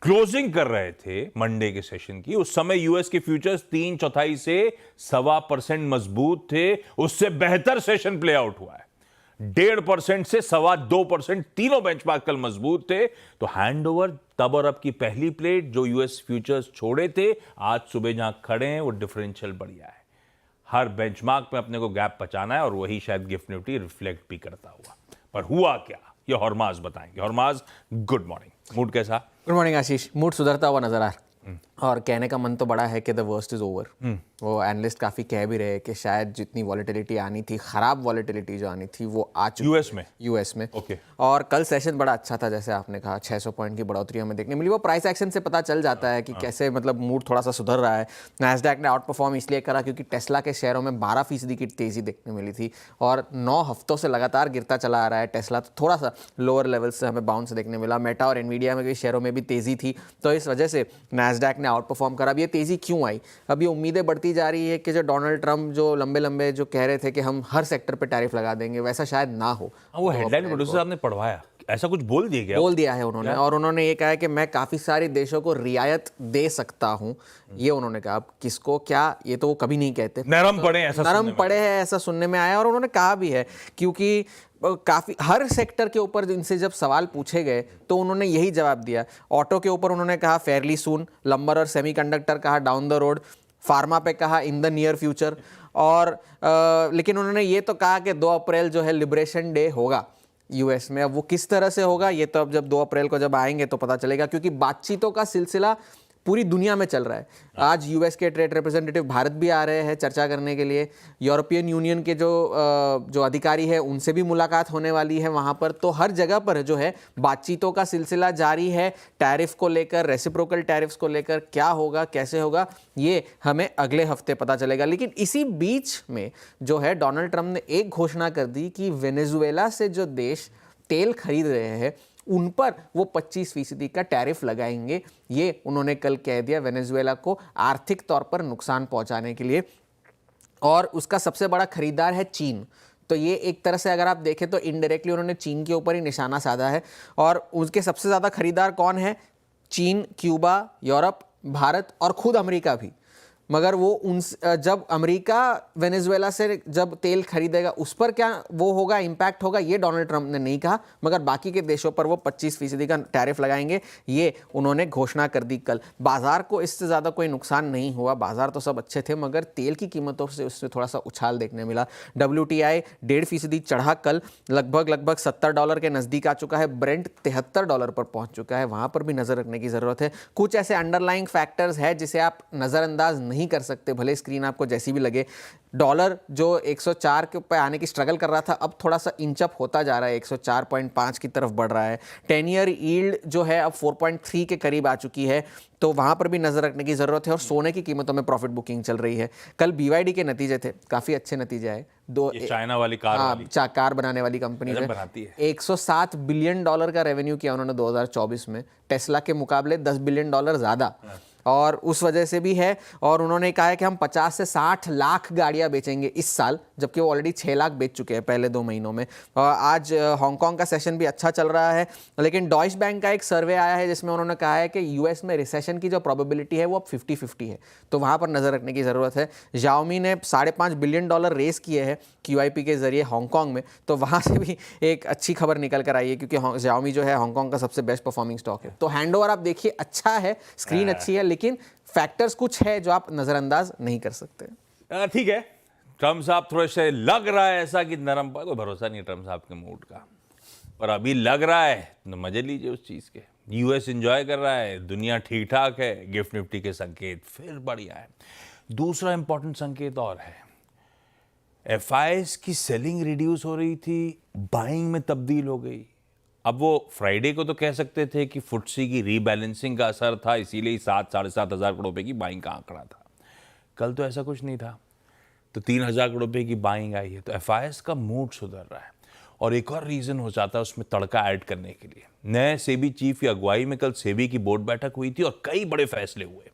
Closing कर रहे थे मंडे के सेशन की, उस समय यूएस के फ्यूचर्स 3/4 से 1.25% मजबूत थे। उससे बेहतर सेशन प्ले आउट हुआ है। 1.5% से 2.25%, तीनों बेंचमार्क कल मजबूत थे। तो हैंडओवर तब और अब की पहली प्लेट जो यूएस फ्यूचर्स छोड़े थे, आज सुबह जहां खड़े हैं वो डिफरेंशियल बढ़िया है। हर बेंचमार्क में अपने को गैप बचाना है और वही शायद गिफ्ट निफ्टी रिफ्लेक्ट भी करता हुआ। पर हुआ क्या, ये हरमाज बताएंगे। हरमाज, गुड मॉर्निंग, मूड कैसा? गुड मॉर्निंग आशीष। मूड सुधरता हुआ नजर आ रहा है और कहने का मन तो बड़ा है कि द वर्स्ट इज ओवर। वो एनालिस्ट काफी कह भी रहे कि शायद जितनी वॉलेटिलिटी आनी थी, खराब वॉलेटिलिटी जो आनी थी, वो आ चुकी है यूएस में। ओके। और कल सेशन बड़ा अच्छा था, जैसे आपने कहा 600 पॉइंट की बढ़ोतरी हमें देखने मिली। वो प्राइस एक्शन से पता चल जाता है कि कैसे मतलब मूड थोड़ा सा सुधर रहा है। नैस्डैक ने आउट परफॉर्म इसलिए करा क्योंकि टेस्ला के शेयरों में 12% की तेजी देखने मिली थी और 9 हफ्तों से लगातार गिरता चला आ रहा है टेस्ला। तो थोड़ा सा लोअर लेवल से हमें बाउंस देखने मिला। मेटा और एनवीडिया में भी शेयरों में भी तेजी थी, तो इस वजह से नैस्डैक ने आउट परफॉर्म करा। अब ये तेजी क्यों आई? अब ये उम्मीदें बढ़ती जा रही है कि जो डोनाल्ड ट्रंप जो लंबे जो कह रहे थे कि हम हर सेक्टर पे टैरिफ लगा देंगे, वैसा शायद ना हो। वो हेडलाइन प्रोड्यूसर आपने पढ़वाया, ऐसा कुछ बोल दिया गया? बोल दिया है उन्होंने, और उन्होंने ये कहा है कि मैं काफी सारे देशों को रियायत दे सकता हूं। ये उन्होंने कहा। अब किसको क्या, ये तो वो कभी नहीं कहते। नरम पड़े हैं ऐसा सुनने में आया। और उन्होंने कहा भी है, क्योंकि काफी हर सेक्टर के ऊपर इनसे जब सवाल पूछे गए तो उन्होंने यही जवाब दिया। ऑटो के ऊपर उन्होंने कहा फेयरली सून, लंबर और सेमीकंडक्टर कहा डाउन द रोड, फार्मा पे कहा इन द नियर फ्यूचर। और लेकिन उन्होंने ये तो कहा कि 2 अप्रैल जो है लिबरेशन डे होगा यूएस में। अब वो किस तरह से होगा, ये तो अब जब 2 अप्रैल को जब आएंगे तो पता चलेगा, क्योंकि बातचीतों का सिलसिला पूरी दुनिया में चल रहा है। आज यूएस के ट्रेड रिप्रेजेंटेटिव भारत भी आ रहे हैं चर्चा करने के लिए। यूरोपियन यूनियन के जो अधिकारी है उनसे भी मुलाकात होने वाली है वहाँ पर। तो हर जगह पर जो है बातचीतों का सिलसिला जारी है। टैरिफ को लेकर, रेसिप्रोकल टैरिफ्स को लेकर क्या होगा, कैसे होगा, ये हमें अगले हफ्ते पता चलेगा। लेकिन इसी बीच में जो है डोनाल्ड ट्रंप ने एक घोषणा कर दी कि वेनेजुएला से जो देश तेल खरीद रहे हैं उन पर वो 25% का टैरिफ लगाएंगे। ये उन्होंने कल कह दिया वेनेजुएला को आर्थिक तौर पर नुकसान पहुंचाने के लिए। और उसका सबसे बड़ा खरीदार है चीन। तो ये एक तरह से अगर आप देखें तो इनडायरेक्टली उन्होंने चीन के ऊपर ही निशाना साधा है। और उसके सबसे ज़्यादा खरीदार कौन है? चीन, क्यूबा, यूरोप, भारत और खुद अमेरिका भी। मगर वो जब अमेरिका वेनेजुएला से जब तेल खरीदेगा उस पर क्या वो होगा, इंपैक्ट होगा, ये डोनाल्ड ट्रंप ने नहीं कहा। मगर बाकी के देशों पर वो 25% का टैरिफ लगाएंगे, ये उन्होंने घोषणा कर दी कल। बाजार को इससे ज़्यादा कोई नुकसान नहीं हुआ, बाजार तो सब अच्छे थे, मगर तेल की कीमतों से उससे थोड़ा सा उछाल देखने मिला। WTI 1.5% चढ़ा कल, लगभग $70 के नज़दीक आ चुका है। ब्रेंट $73 पर पहुँच चुका है, वहाँ पर भी नज़र रखने की ज़रूरत है। कुछ ऐसे अंडरलाइंग फैक्टर्स है जिसे आप नज़रअंदाज नहीं कर सकते, भले स्क्रीन आपको जैसी भी लगे। डॉलर जो 104 के ऊपर आने की स्ट्रगल कर रहा था, अब थोड़ा सा इंचअप होता जा रहा है, 104.5 की तरफ बढ़ रहा है। 10 ईयर यील्ड जो है अब 4.3 के करीब आ चुकी है, तो वहाँ पर भी नज़र रखने की ज़रूरत है। और सोने की कीमतों में प्रॉफिट बुकिंग चल रही है। कल BYD के नतीजे थे, काफ़ी अच्छे नतीजे आए। चाइना वाली कार बनाने वाली कंपनी है, 107 बिलियन डॉलर का रेवेन्यू किया उन्होंने 2024 में, टेस्ला के मुकाबले $10 बिलियन ज़्यादा। और उस वजह से भी है। और उन्होंने कहा है कि हम 50 से 60 लाख गाड़ियां बेचेंगे इस साल, जबकि वो ऑलरेडी 6 लाख बेच चुके हैं पहले 2 महीनों में। आज हांगकांग का सेशन भी अच्छा चल रहा है। लेकिन डॉइच बैंक का एक सर्वे आया है जिसमें उन्होंने कहा है कि यूएस में रिसेशन की जो प्रोबेबिलिटी है वो अब 50-50 है, तो वहाँ पर नज़र रखने की ज़रूरत है। Xiaomi ने $5.5 बिलियन रेस किए हैं QIP के जरिए हांगकांग में, तो वहाँ से भी एक अच्छी खबर निकल कर आई है, क्योंकि Xiaomi जो है हांगकांग का सबसे बेस्ट परफॉर्मिंग स्टॉक है। तो हैंडओवर आप देखिए अच्छा है, स्क्रीन अच्छी है, लेकिन फैक्टर्स कुछ है जो आप नजरअंदाज नहीं कर सकते। ठीक है, ट्रम्प साहब थोड़े से लग रहा है ऐसा कि नरम पर, कोई भरोसा नहीं है ट्रम्प साहब के मूड का, पर अभी लग रहा है तो मजे लीजिए उस चीज़ के। यूएस एंजॉय कर रहा है, दुनिया ठीक ठाक है, गिफ्ट निफ्टी के संकेत फिर बढ़िया है। दूसरा इंपॉर्टेंट संकेत और है, FIs की सेलिंग रिड्यूस हो रही थी, बाइंग में तब्दील हो गई। अब वो फ्राइडे को तो कह सकते थे कि फुटसी की रीबैलेंसिंग का असर था, इसीलिए 7-7.5 हज़ार करोड़ रुपए की बाइंग का आंकड़ा था। कल तो ऐसा कुछ नहीं था, तो 3,000 करोड़ रुपए की बाइंग आई है, तो FIs का मूड सुधर रहा है। और एक और रीज़न हो जाता है उसमें तड़का ऐड करने के लिए। नए सेबी चीफ की अगुवाई में कल सेबी की बोर्ड बैठक हुई थी और कई बड़े फैसले हुए।